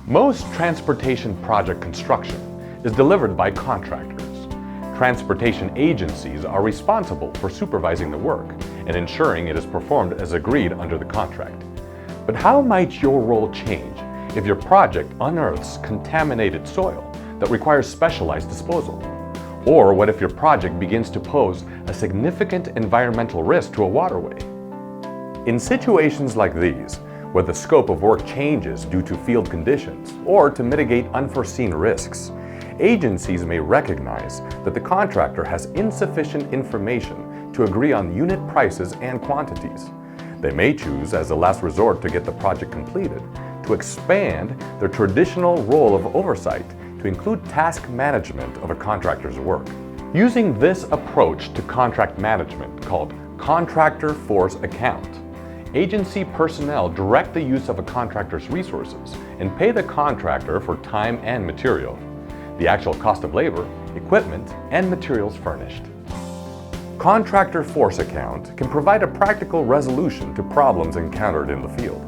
Most transportation project construction is delivered by contractors. Transportation agencies are responsible for supervising the work and ensuring it is performed as agreed under the contract. But how might your role change if your project unearths contaminated soil that requires specialized disposal? Or what if your project begins to pose a significant environmental risk to a waterway? In situations like these, where the scope of work changes due to field conditions or to mitigate unforeseen risks, agencies may recognize that the contractor has insufficient information to agree on unit prices and quantities. They may choose, as a last resort to get the project completed, to expand their traditional role of oversight to include task management of a contractor's work. Using this approach to contract management, called Contractor Force Account, agency personnel direct the use of a contractor's resources and pay the contractor for time and material, the actual cost of labor, equipment, and materials furnished. Contractor Force Account can provide a practical resolution to problems encountered in the field.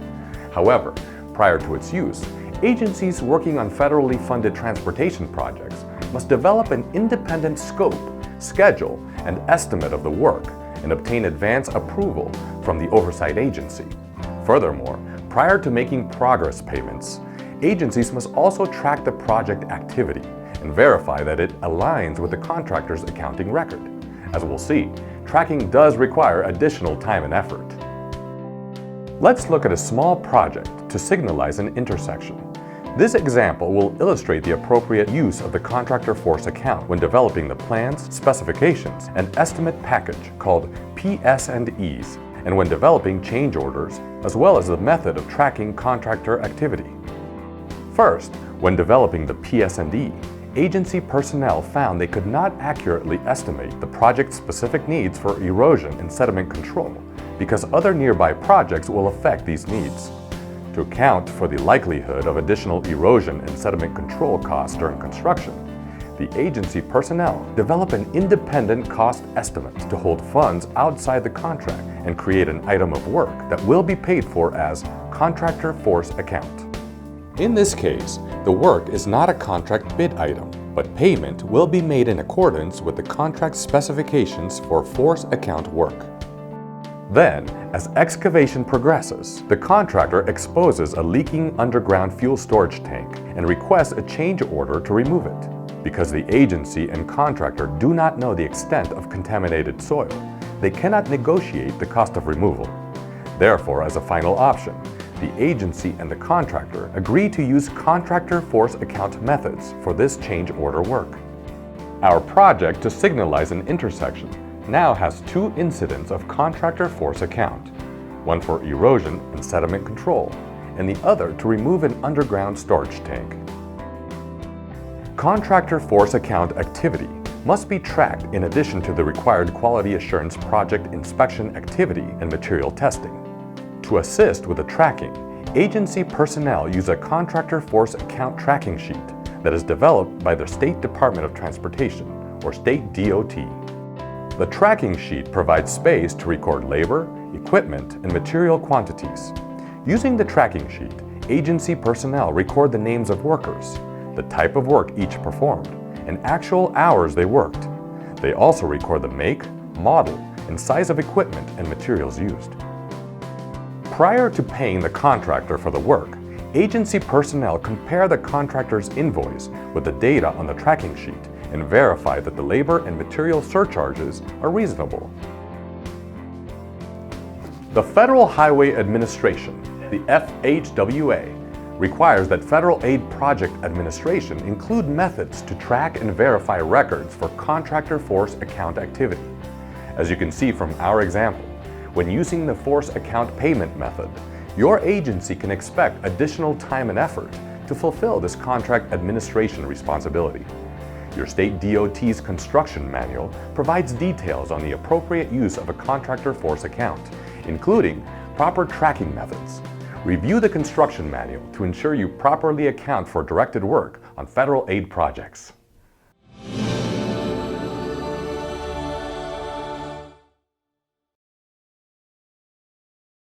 However, prior to its use, agencies working on federally funded transportation projects must develop an independent scope, schedule, and estimate of the work and obtain advance approval from the oversight agency. Furthermore, prior to making progress payments, agencies must also track the project activity and verify that it aligns with the contractor's accounting record. As we'll see, tracking does require additional time and effort. Let's look at a small project to signalize an intersection. This example will illustrate the appropriate use of the Contractor Force Account when developing the plans, specifications, and estimate package called PS&Es, and when developing change orders, as well as the method of tracking contractor activity. First, when developing the PS&E, agency personnel found they could not accurately estimate the project's specific needs for erosion and sediment control because other nearby projects will affect these needs. To account for the likelihood of additional erosion and sediment control costs during construction, the agency personnel develop an independent cost estimate to hold funds outside the contract and create an item of work that will be paid for as Contractor Force Account. In this case, the work is not a contract bid item, but payment will be made in accordance with the contract specifications for force account work. Then, as excavation progresses, the contractor exposes a leaking underground fuel storage tank and requests a change order to remove it. Because the agency and contractor do not know the extent of contaminated soil, they cannot negotiate the cost of removal. Therefore, as a final option, the agency and the contractor agree to use Contractor Force Account methods for this change order work. Our project to signalize an intersection now has two incidents of Contractor Force Account, one for erosion and sediment control, and the other to remove an underground storage tank. Contractor Force Account activity must be tracked in addition to the required quality assurance project inspection activity and material testing. To assist with the tracking, agency personnel use a Contractor Force Account tracking sheet that is developed by the State Department of Transportation, or State DOT. The tracking sheet provides space to record labor, equipment, and material quantities. Using the tracking sheet, agency personnel record the names of workers, the type of work each performed, and actual hours they worked. They also record the make, model, and size of equipment and materials used. Prior to paying the contractor for the work, agency personnel compare the contractor's invoice with the data on the tracking sheet and verify that the labor and material surcharges are reasonable. The Federal Highway Administration, the FHWA, requires that Federal Aid Project Administration include methods to track and verify records for Contractor Force Account activity. As you can see from our example, when using the Force Account payment method, your agency can expect additional time and effort to fulfill this contract administration responsibility. Your state DOT's construction manual provides details on the appropriate use of a Contractor Force Account, including proper tracking methods. Review the construction manual to ensure you properly account for directed work on federal aid projects.